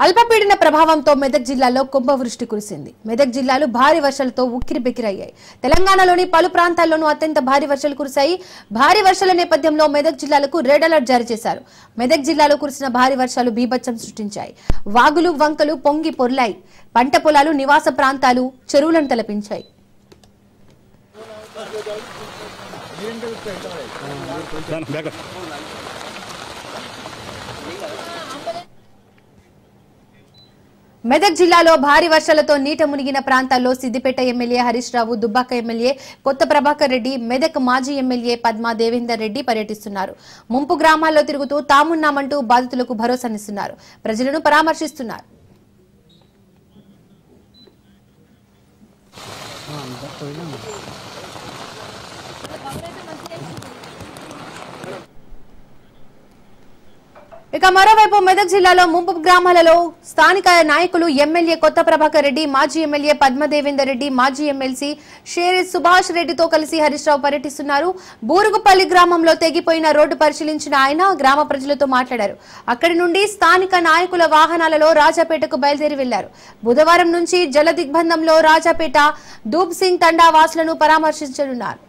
అల్పపీడన ప్రభావంతో మెదక్ జిల్లాలో కుంభవృష్టి కురిసింది. మెదక్ జిల్లాలో భారీ వర్షాలతో ఉక్కిరిబిక్కిరయ్యాయి. తెలంగాణలోని పలు ప్రాంతాల్లోనూ అత్యంత భారీ వర్షాలు కురిశాయి. భారీ వర్షాల నేపథ్యంలో మెదక్ జిల్లాలకు రెడ్ అలర్ట్ జారీ చేశారు. మెదక్ జిల్లాలో కురిసిన భారీ వర్షాలు బీభత్సం సృష్టించాయి. వాగులు వంకలు పొంగి పొర్లాయి. పంట పొలాలు, నివాస ప్రాంతాలు, చెరువులను తలపించాయి. మెదక్ జిల్లాలో భారీ వర్షాలతో నీట మునిగిన ప్రాంతాల్లో సిద్దిపేట ఎమ్మెల్యే హరీష్ రావు, దుబ్బాక ఎమ్మెల్యే కొత్త ప్రభాకర్ రెడ్డి, మెదక్ మాజీ ఎమ్మెల్యే పద్మా దేవేందర్ రెడ్డి పర్యటిస్తున్నారు. ముంపు గ్రామాల్లో తిరుగుతూ తామున్నామంటూ బాధితులకు భరోసానిస్తున్నారు. ప్రజలను పరామర్శిస్తున్నారు. ఇక మరోవైపు మెదక్ జిల్లాలో ముంపు గ్రామాలలో స్థానిక నాయకులు ఎమ్మెల్యే కొత్త ప్రభాకర్ రెడ్డి, మాజీ ఎమ్మెల్యే పద్మదేవేందర్ రెడ్డి, మాజీ ఎమ్మెల్సీ షేరి సుభాష్ రెడ్డితో కలిసి హరీష్ రావు పర్యటిస్తున్నారు. బూరుగుపల్లి గ్రామంలో తెగిపోయిన రోడ్డు పరిశీలించిన ఆయన గ్రామ ప్రజలతో మాట్లాడారు. అక్కడి నుండి స్థానిక నాయకుల వాహనాలలో రాజాపేటకు బయలుదేరి వెళ్లారు. బుధవారం నుంచి జల దిగ్బంధంలో రాజాపేట, దూబ్ సింగ్ తండా వాసులను పరామర్శించనున్నారు.